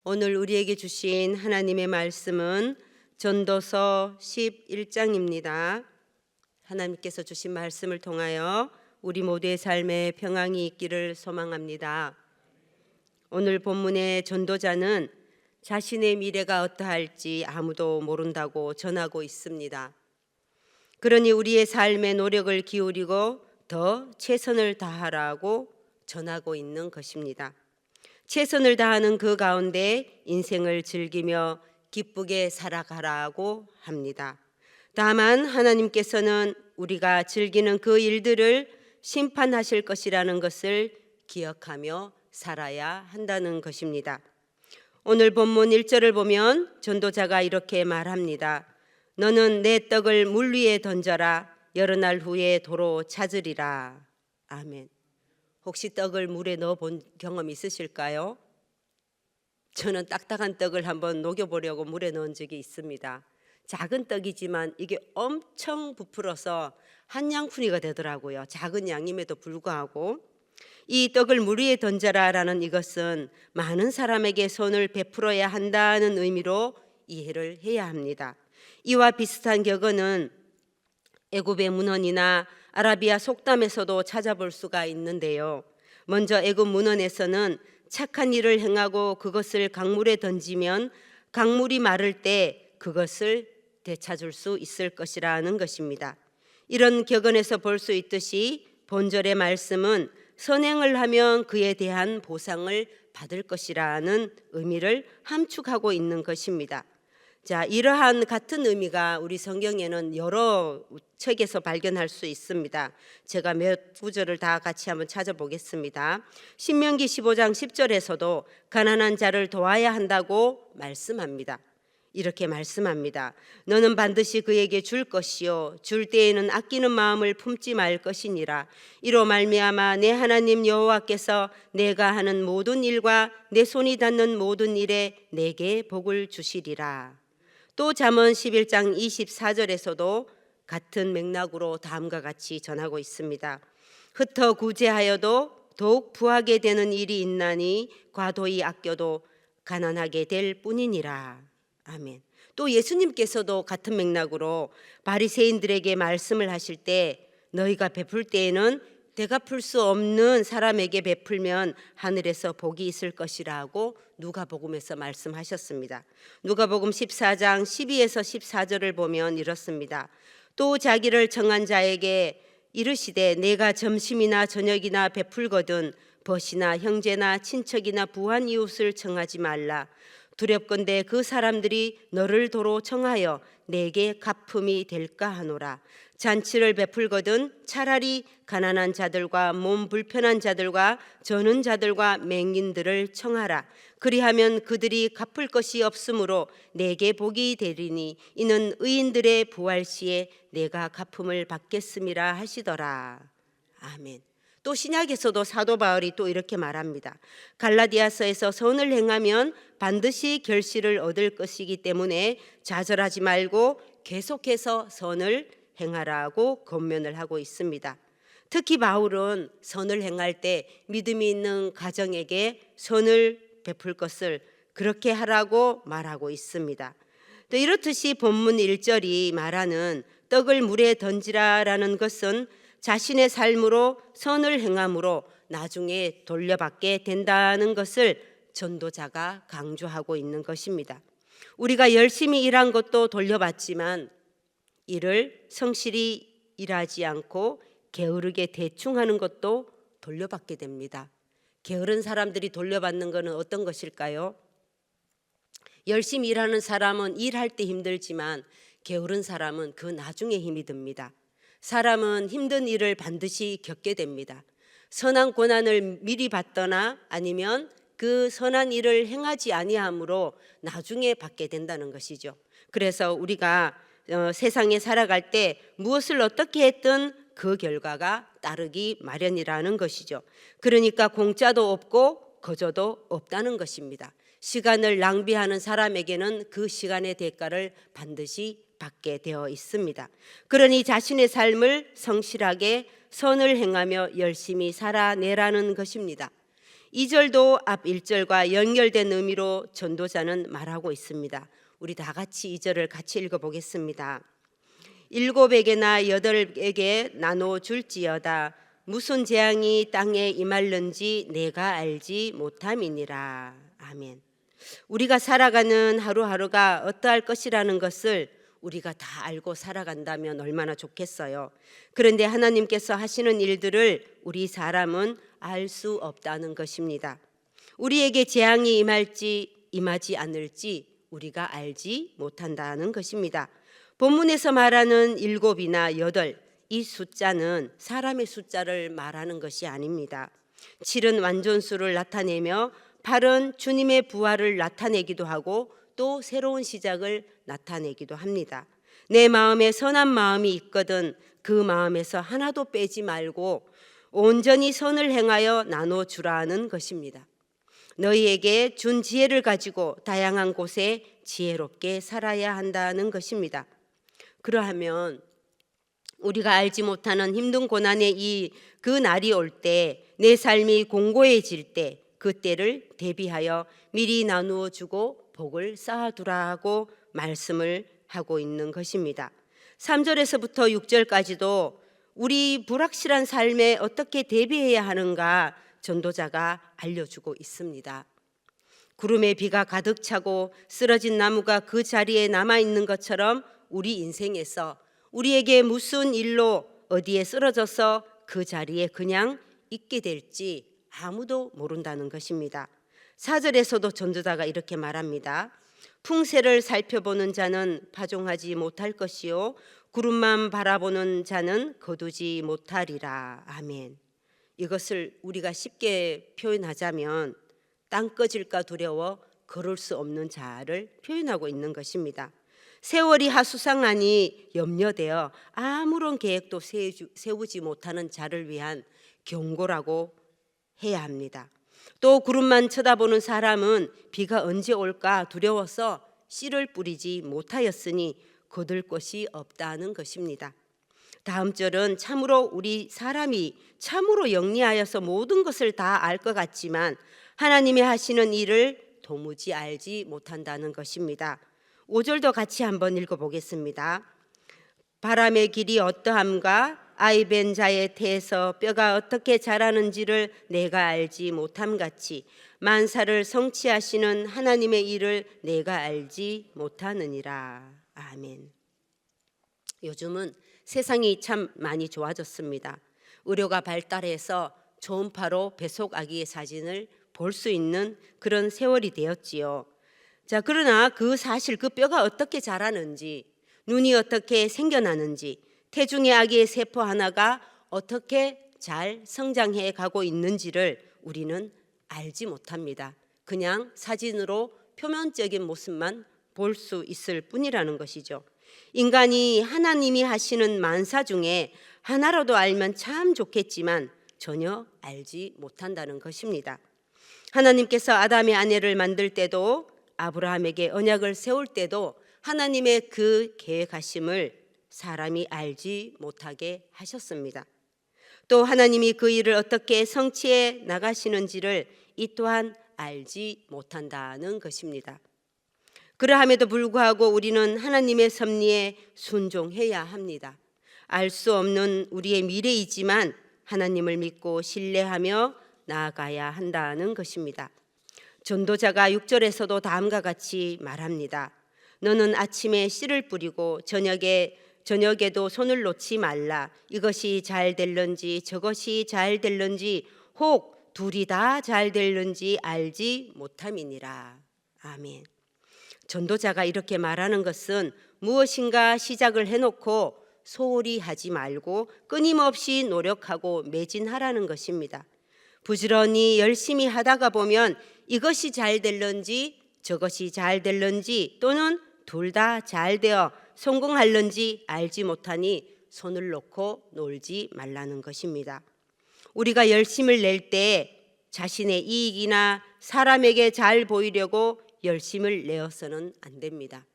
오늘 우리에게 주신 하나님의 말씀은 전도서 11장입니다. 하나님께서 주신 말씀을 통하여 우리 모두의 삶에 평안이 있기를 소망합니다. 오늘 본문의 전도자는 자신의 미래가 어떠할지 아무도 모른다고 전하고 있습니다. 그러니 우리의 삶에 노력을 기울이고 더 최선을 다하라고 전하고 있는 것입니다. 최선을 다하는 그 가운데 인생을 즐기며 기쁘게 살아가라고 합니다. 다만 하나님께서는 우리가 즐기는 그 일들을 심판하실 것이라는 것을 기억하며 살아야 한다는 것입니다. 오늘 본문 1절을 보면 전도자가 이렇게 말합니다. 너는 내 떡을 물 위에 던져라. 여러 날 후에 도로 찾으리라. 아멘. 혹시 떡을 물에 넣어 본 경험 있으실까요? 저는 딱딱한 떡을 한번 녹여보려고 물에 넣은 적이 있습니다. 작은 떡이지만 이게 엄청 부풀어서 한 양푼이가 되더라고요. 작은 양임에도 불구하고. 이 떡을 물 위에 던져라라는 이것은 많은 사람에게 손을 베풀어야 한다는 의미로 이해를 해야 합니다. 이와 비슷한 격언은 애굽의 문헌이나 아라비아 속담에서도 찾아볼 수가 있는데요. 먼저 애굽 문헌에서는 착한 일을 행하고 그것을 강물에 던지면 강물이 마를 때 그것을 되찾을 수 있을 것이라는 것입니다. 이런 격언에서 볼 수 있듯이 본절의 말씀은 선행을 하면 그에 대한 보상을 받을 것이라는 의미를 함축하고 있는 것입니다. 자, 이러한 같은 의미가 우리 성경에는 여러 책에서 발견할 수 있습니다. 제가 몇 구절을 다 같이 한번 찾아보겠습니다. 신명기 15장 10절에서도 가난한 자를 도와야 한다고 말씀합니다. 이렇게 말씀합니다. 너는 반드시 그에게 줄 것이요 줄 때에는 아끼는 마음을 품지 말 것이니라. 이로 말미암아 내 하나님 여호와께서 내가 하는 모든 일과 내 손이 닿는 모든 일에 내게 복을 주시리라. 또 잠언 11장 24절에서도 같은 맥락으로 다음과 같이 전하고 있습니다. 흩어 구제하여도 더욱 부하게 되는 일이 있나니 과도히 아껴도 가난하게 될 뿐이니라. 아멘. 또 예수님께서도 같은 맥락으로 바리새인들에게 말씀을 하실 때 너희가 베풀 때에는 되갚을 수 없는 사람에게 베풀면 하늘에서 복이 있을 것이라고 누가복음에서 말씀하셨습니다. 누가복음 14장 12에서 14절을 보면 이렇습니다. 또 자기를 청한 자에게 이르시되 내가 점심이나 저녁이나 베풀거든 벗이나 형제나 친척이나 부한 이웃을 청하지 말라. 두렵건대 그 사람들이 너를 도로 청하여 내게 갚음이 될까 하노라. 잔치를 베풀거든 차라리 가난한 자들과 몸 불편한 자들과 저는 자들과 맹인들을 청하라. 그리하면 그들이 갚을 것이 없으므로 내게 복이 되리니 이는 의인들의 부활 시에 내가 갚음을 받겠음이라 하시더라. 아멘. 또 신약에서도 사도 바울이 또 이렇게 말합니다. 갈라디아서에서 선을 행하면 반드시 결실을 얻을 것이기 때문에 좌절하지 말고 계속해서 선을 행하라고 권면을 하고 있습니다. 특히 바울은 선을 행할 때 믿음이 있는 가정에게 선을 베풀 것을 그렇게 하라고 말하고 있습니다. 또 이렇듯이 본문 1절이 말하는 떡을 물에 던지라라는 것은 자신의 삶으로 선을 행함으로 나중에 돌려받게 된다는 것을 전도자가 강조하고 있는 것입니다. 우리가 열심히 일한 것도 돌려받지만 일을 성실히 일하지 않고 게으르게 대충 하는 것도 돌려받게 됩니다. 게으른 사람들이 돌려받는 것은 어떤 것일까요? 열심히 일하는 사람은 일할 때 힘들지만 게으른 사람은 그 나중에 힘이 듭니다. 사람은 힘든 일을 반드시 겪게 됩니다. 선한 고난을 미리 받거나 아니면 그 선한 일을 행하지 아니함으로 나중에 받게 된다는 것이죠. 그래서 우리가 세상에 살아갈 때 무엇을 어떻게 했든 그 결과가 따르기 마련이라는 것이죠. 그러니까 공짜도 없고 거저도 없다는 것입니다. 시간을 낭비하는 사람에게는 그 시간의 대가를 반드시 받게 되어 있습니다. 그러니 자신의 삶을 성실하게 선을 행하며 열심히 살아내라는 것입니다. 2절도 앞 1절과 연결된 의미로 전도자는 말하고 있습니다. 우리 다 같이 2절을 같이 읽어보겠습니다. 7에게나 8에게 나눠 줄지어다. 무슨 재앙이 땅에 임할는지 내가 알지 못함이니라. 아멘. 우리가 살아가는 하루하루가 어떠할 것이라는 것을 우리가 다 알고 살아간다면 얼마나 좋겠어요. 그런데 하나님께서 하시는 일들을 우리 사람은 알 수 없다는 것입니다. 우리에게 재앙이 임할지 임하지 않을지 우리가 알지 못한다는 것입니다. 본문에서 말하는 7이나 8, 이 숫자는 사람의 숫자를 말하는 것이 아닙니다. 7은 완전수를 나타내며 8은 주님의 부활을 나타내기도 하고 또 새로운 시작을 나타내기도 합니다. 내 마음에 선한 마음이 있거든 그 마음에서 하나도 빼지 말고 온전히 선을 행하여 나눠주라는 것입니다. 너희에게 준 지혜를 가지고 다양한 곳에 지혜롭게 살아야 한다는 것입니다. 그러하면 우리가 알지 못하는 힘든 고난의 그 날이 올 때, 내 삶이 공고해질 때, 그때를 대비하여 미리 나누어 주고 복을 쌓아두라고 말씀을 하고 있는 것입니다. 3절에서부터 6절까지도 우리 불확실한 삶에 어떻게 대비해야 하는가 전도자가 알려주고 있습니다. 구름에 비가 가득 차고 쓰러진 나무가 그 자리에 남아있는 것처럼 우리 인생에서 우리에게 무슨 일로 어디에 쓰러져서 그 자리에 그냥 있게 될지 아무도 모른다는 것입니다. 4절에서도 전도자가 이렇게 말합니다. 풍세를 살펴보는 자는 파종하지 못할 것이요 구름만 바라보는 자는 거두지 못하리라. 아멘. 이것을 우리가 쉽게 표현하자면 땅 꺼질까 두려워 걸을 수 없는 자를 표현하고 있는 것입니다. 세월이 하수상하니 염려되어 아무런 계획도 세우지 못하는 자를 위한 경고라고 해야 합니다. 또 구름만 쳐다보는 사람은 비가 언제 올까 두려워서 씨를 뿌리지 못하였으니 거둘 것이 없다는 것입니다. 다음 절은 참으로 우리 사람이 참으로 영리하여서 모든 것을 다 알 것 같지만 하나님이 하시는 일을 도무지 알지 못한다는 것입니다. 5절도 같이 한번 읽어보겠습니다. 바람의 길이 어떠함과 아이벤 자의 태에서 뼈가 어떻게 자라는지를 내가 알지 못함같이 만사를 성취하시는 하나님의 일을 내가 알지 못하느니라. 아멘. 요즘은 세상이 참 많이 좋아졌습니다. 의료가 발달해서 초음파로 배속 아기의 사진을 볼 수 있는 그런 세월이 되었지요. 자, 그러나 그 사실 그 뼈가 어떻게 자라는지, 눈이 어떻게 생겨나는지, 태중의 아기의 세포 하나가 어떻게 잘 성장해 가고 있는지를 우리는 알지 못합니다. 그냥 사진으로 표면적인 모습만 볼 수 있을 뿐이라는 것이죠. 인간이 하나님이 하시는 만사 중에 하나라도 알면 참 좋겠지만 전혀 알지 못한다는 것입니다. 하나님께서 아담의 아내를 만들 때도 아브라함에게 언약을 세울 때도 하나님의 그 계획하심을 사람이 알지 못하게 하셨습니다. 또 하나님이 그 일을 어떻게 성취해 나가시는지를 이 또한 알지 못한다는 것입니다. 그러함에도 불구하고 우리는 하나님의 섭리에 순종해야 합니다. 알 수 없는 우리의 미래이지만 하나님을 믿고 신뢰하며 나아가야 한다는 것입니다. 전도자가 6절에서도 다음과 같이 말합니다. 너는 아침에 씨를 뿌리고 저녁에도 손을 놓지 말라. 이것이 잘 될런지 저것이 잘 될런지 혹 둘이 다 잘 될런지 알지 못함이니라. 아멘. 전도자가 이렇게 말하는 것은 무엇인가 시작을 해놓고 소홀히 하지 말고 끊임없이 노력하고 매진하라는 것입니다. 부지런히 열심히 하다가 보면 이것이 잘 될런지 저것이 잘 될런지 또는 둘 다 잘 되어 성공할런지 알지 못하니 손을 놓고 놀지 말라는 것입니다. 우리가 열심을 낼 때 자신의 이익이나 사람에게 잘 보이려고 열심을 내어서는 안 됩니다.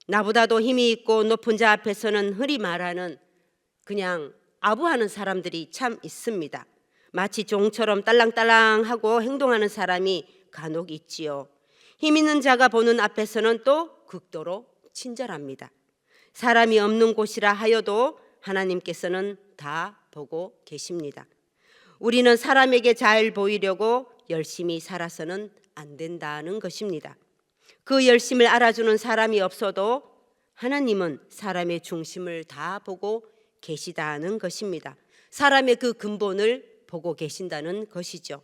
나보다도 힘이 있고 높은 자 앞에서는 흔히 말하는 그냥 아부하는 사람들이 참 있습니다. 마치 종처럼 딸랑딸랑하고 행동하는 사람이 간혹 있지요. 힘 있는 자가 보는 앞에서는 또 극도로 친절합니다. 사람이 없는 곳이라 하여도 하나님께서는 다 보고 계십니다. 우리는 사람에게 잘 보이려고 열심히 살아서는 안 된다는 것입니다. 그 열심을 알아주는 사람이 없어도 하나님은 사람의 중심을 다 보고 계시다는 것입니다. 사람의 그 근본을 보고 계신다는 것이죠.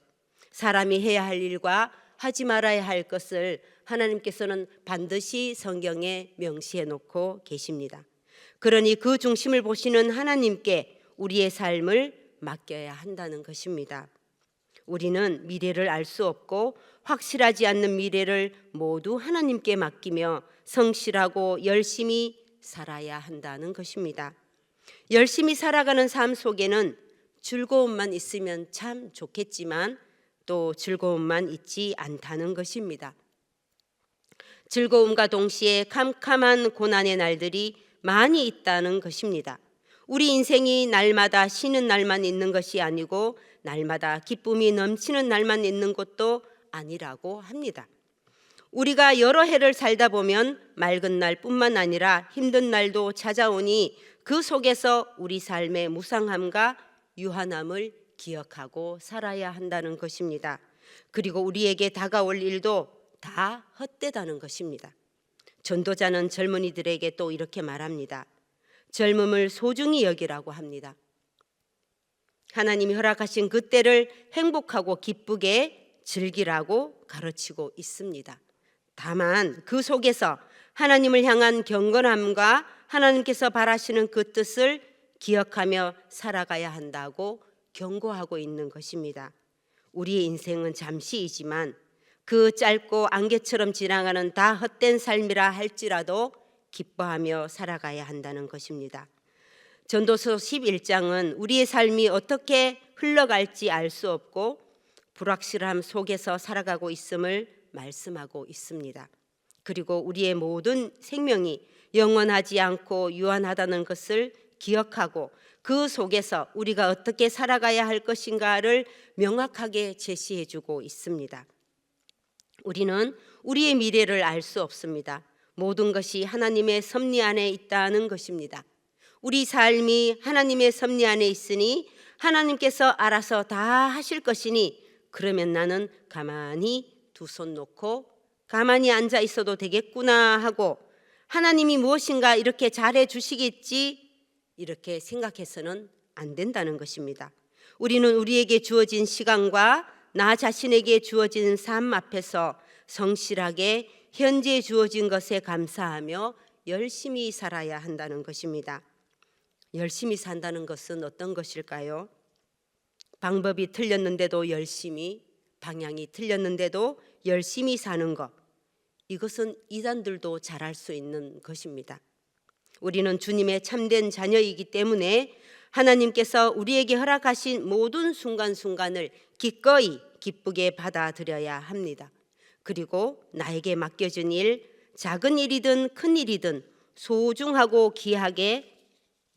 사람이 해야 할 일과 하지 말아야 할 것을 하나님께서는 반드시 성경에 명시해 놓고 계십니다. 그러니 그 중심을 보시는 하나님께 우리의 삶을 맡겨야 한다는 것입니다. 우리는 미래를 알 수 없고 확실하지 않는 미래를 모두 하나님께 맡기며 성실하고 열심히 살아야 한다는 것입니다. 열심히 살아가는 삶 속에는 즐거움만 있으면 참 좋겠지만 또 즐거움만 있지 않다는 것입니다. 즐거움과 동시에 캄캄한 고난의 날들이 많이 있다는 것입니다. 우리 인생이 날마다 쉬는 날만 있는 것이 아니고 날마다 기쁨이 넘치는 날만 있는 것도 아니라고 합니다. 우리가 여러 해를 살다 보면 맑은 날뿐만 아니라 힘든 날도 찾아오니 그 속에서 우리 삶의 무상함과 유한함을 기억하고 살아야 한다는 것입니다. 그리고 우리에게 다가올 일도 다 헛되다는 것입니다. 전도자는 젊은이들에게 또 이렇게 말합니다. 젊음을 소중히 여기라고 합니다. 하나님이 허락하신 그 때를 행복하고 기쁘게 즐기라고 가르치고 있습니다. 다만 그 속에서 하나님을 향한 경건함과 하나님께서 바라시는 그 뜻을 기억하며 살아가야 한다고 경고하고 있는 것입니다. 우리의 인생은 잠시이지만 그 짧고 안개처럼 지나가는 다 헛된 삶이라 할지라도 기뻐하며 살아가야 한다는 것입니다. 전도서 11장은 우리의 삶이 어떻게 흘러갈지 알 수 없고 불확실함 속에서 살아가고 있음을 말씀하고 있습니다. 그리고 우리의 모든 생명이 영원하지 않고 유한하다는 것을 기억하고 그 속에서 우리가 어떻게 살아가야 할 것인가를 명확하게 제시해주고 있습니다. 우리는 우리의 미래를 알 수 없습니다. 모든 것이 하나님의 섭리 안에 있다는 것입니다. 우리 삶이 하나님의 섭리 안에 있으니 하나님께서 알아서 다 하실 것이니 그러면 나는 가만히 두 손 놓고 가만히 앉아 있어도 되겠구나 하고 하나님이 무엇인가 이렇게 잘해 주시겠지 이렇게 생각해서는 안 된다는 것입니다. 우리는 우리에게 주어진 시간과 나 자신에게 주어진 삶 앞에서 성실하게 현재 주어진 것에 감사하며 열심히 살아야 한다는 것입니다. 열심히 산다는 것은 어떤 것일까요? 방법이 틀렸는데도 열심히, 방향이 틀렸는데도 열심히 사는 것, 이것은 이단들도 잘할 수 있는 것입니다. 우리는 주님의 참된 자녀이기 때문에 하나님께서 우리에게 허락하신 모든 순간순간을 기꺼이 기쁘게 받아들여야 합니다. 그리고 나에게 맡겨진 일, 작은 일이든 큰 일이든 소중하고 귀하게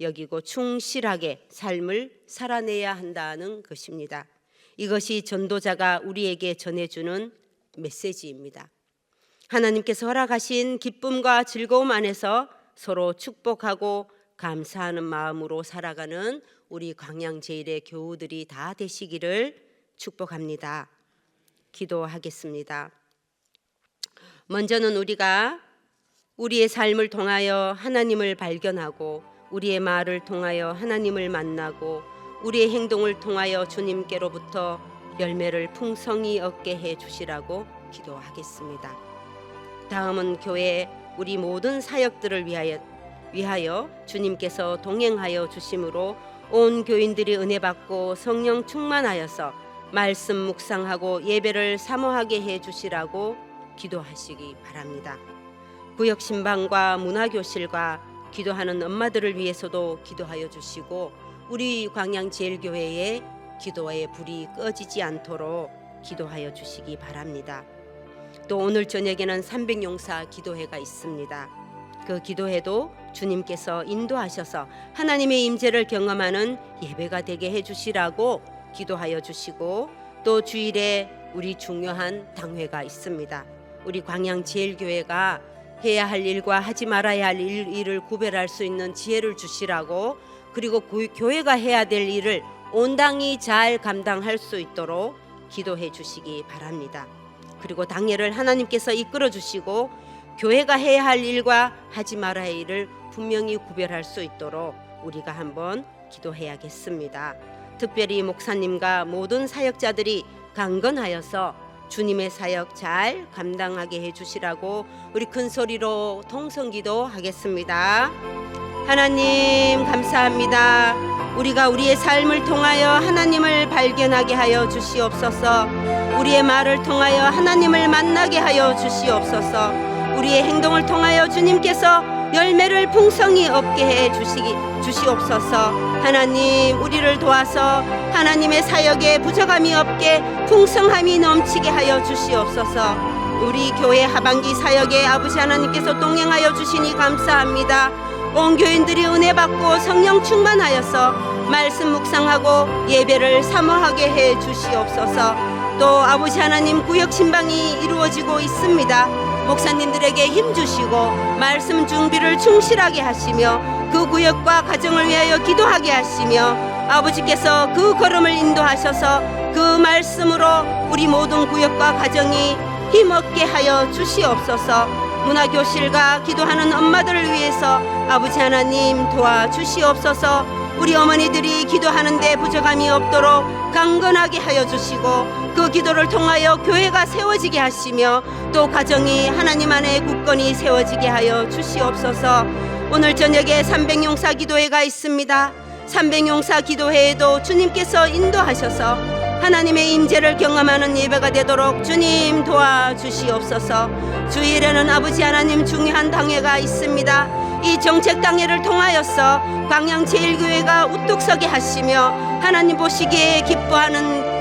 여기고 충실하게 삶을 살아내야 한다는 것입니다. 이것이 전도자가 우리에게 전해주는 메시지입니다. 하나님께서 허락하신 기쁨과 즐거움 안에서 서로 축복하고 감사하는 마음으로 살아가는 우리 광양제일의 교우들이 다 되시기를 축복합니다. 기도하겠습니다. 먼저는 우리가 우리의 삶을 통하여 하나님을 발견하고 우리의 말을 통하여 하나님을 만나고 우리의 행동을 통하여 주님께로부터 열매를 풍성히 얻게 해 주시라고 기도하겠습니다. 다음은 교회 우리 모든 사역들을 위하여 주님께서 동행하여 주심으로 온 교인들이 은혜 받고 성령 충만하여서 말씀 묵상하고 예배를 사모하게 해 주시라고 기도하시기 바랍니다. 구역 신방과 문화교실과 기도하는 엄마들을 위해서도 기도하여 주시고 우리 광양제일교회의 기도의 불이 꺼지지 않도록 기도하여 주시기 바랍니다. 또 오늘 저녁에는 300용사 기도회가 있습니다. 그 기도회도 주님께서 인도하셔서 하나님의 임재를 경험하는 예배가 되게 해주시라고 기도하여 주시고, 또 주일에 우리 중요한 당회가 있습니다. 우리 광양제일교회가 해야 할 일과 하지 말아야 할 일을 구별할 수 있는 지혜를 주시라고, 그리고 교회가 해야 될 일을 온당히 잘 감당할 수 있도록 기도해 주시기 바랍니다. 그리고 당회를 하나님께서 이끌어 주시고 교회가 해야 할 일과 하지 말아야 할 일을 분명히 구별할 수 있도록 우리가 한번 기도해야겠습니다. 특별히 목사님과 모든 사역자들이 강건하여서 주님의 사역 잘 감당하게 해주시라고 우리 큰 소리로 통성기도 하겠습니다. 하나님 감사합니다. 우리가 우리의 삶을 통하여 하나님을 발견하게 하여 주시옵소서. 우리의 말을 통하여 하나님을 만나게 하여 주시옵소서. 우리의 행동을 통하여 주님께서 열매를 풍성히 얻게 해 주시옵소서. 하나님, 우리를 도와서 하나님의 사역에 부족함이 없게 풍성함이 넘치게 하여 주시옵소서. 우리 교회 하반기 사역에 아버지 하나님께서 동행하여 주시니 감사합니다. 온 교인들이 은혜 받고 성령 충만하여서 말씀 묵상하고 예배를 사모하게 해 주시옵소서. 또 아버지 하나님, 구역 신방이 이루어지고 있습니다. 목사님들에게 힘 주시고 말씀 준비를 충실하게 하시며 그 구역과 가정을 위하여 기도하게 하시며 아버지께서 그 걸음을 인도하셔서 그 말씀으로 우리 모든 구역과 가정이 힘없게 하여 주시옵소서. 문화교실과 기도하는 엄마들을 위해서 아버지 하나님 도와주시옵소서. 우리 어머니들이 기도하는데 부족함이 없도록 강건하게 하여 주시고 그 기도를 통하여 교회가 세워지게 하시며 또 가정이 하나님 안에 굳건히 세워지게 하여 주시옵소서. 오늘 저녁에 300용사 기도회가 있습니다. 300용사 기도회에도 주님께서 인도하셔서 하나님의 임재를 경험하는 예배가 되도록 주님 도와주시옵소서. 주일에는 아버지 하나님 중요한 당회가 있습니다. 이 정책 당회를 통하여서 광양제일교회가 우뚝 서게 하시며 하나님 보시기에 기뻐하는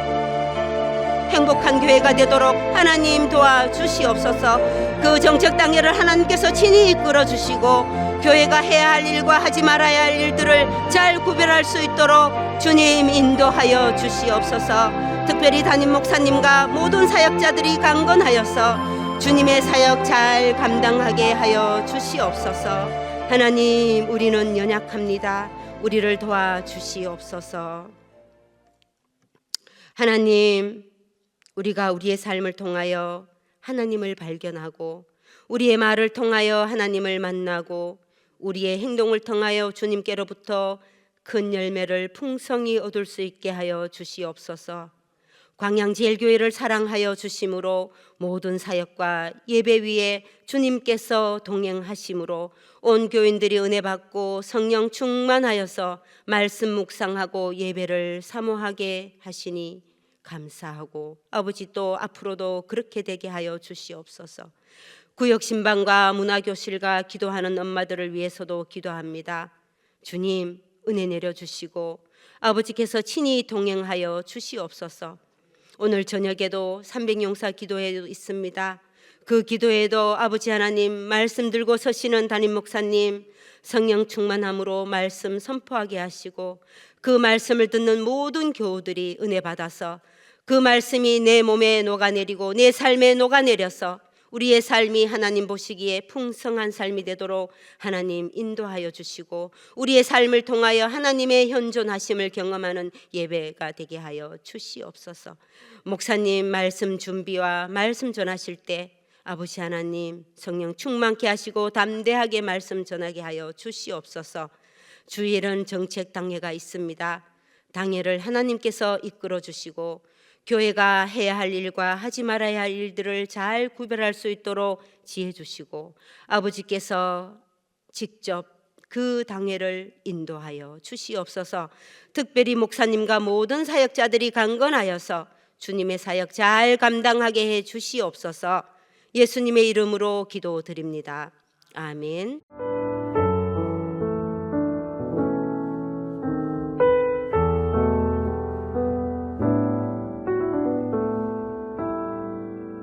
행복한 교회가 되도록 하나님 도와주시옵소서. 그 정책 당회를 하나님께서 친히 이끌어 주시고 교회가 해야 할 일과 하지 말아야 할 일들을 잘 구별할 수 있도록 주님 인도하여 주시옵소서. 특별히 담임 목사님과 모든 사역자들이 강건하여서 주님의 사역 잘 감당하게 하여 주시옵소서. 하나님, 우리는 연약합니다. 우리를 도와주시옵소서. 하나님, 우리가 우리의 삶을 통하여 하나님을 발견하고 우리의 말을 통하여 하나님을 만나고 우리의 행동을 통하여 주님께로부터 큰 열매를 풍성히 얻을 수 있게 하여 주시옵소서. 광양제일교회를 사랑하여 주심으로 모든 사역과 예배 위에 주님께서 동행하심으로 온 교인들이 은혜 받고 성령 충만하여서 말씀 묵상하고 예배를 사모하게 하시니 감사하고 아버지 또 앞으로도 그렇게 되게 하여 주시옵소서. 구역신방과 문화교실과 기도하는 엄마들을 위해서도 기도합니다. 주님 은혜 내려주시고 아버지께서 친히 동행하여 주시옵소서. 오늘 저녁에도 300용사 기도회도 있습니다. 그 기도에도 아버지 하나님 말씀 들고 서시는 담임 목사님 성령 충만함으로 말씀 선포하게 하시고 그 말씀을 듣는 모든 교우들이 은혜 받아서 그 말씀이 내 몸에 녹아내리고 내 삶에 녹아내려서 우리의 삶이 하나님 보시기에 풍성한 삶이 되도록 하나님 인도하여 주시고 우리의 삶을 통하여 하나님의 현존하심을 경험하는 예배가 되게 하여 주시옵소서. 목사님 말씀 준비와 말씀 전하실 때 아버지 하나님 성령 충만케 하시고 담대하게 말씀 전하게 하여 주시옵소서. 주일은 정책 당회가 있습니다. 당회를 하나님께서 이끌어 주시고 교회가 해야 할 일과 하지 말아야 할 일들을 잘 구별할 수 있도록 지혜 주시고 아버지께서 직접 그 당회를 인도하여 주시옵소서. 특별히 목사님과 모든 사역자들이 강건하여서 주님의 사역 잘 감당하게 해 주시옵소서. 예수님의 이름으로 기도드립니다. 아멘.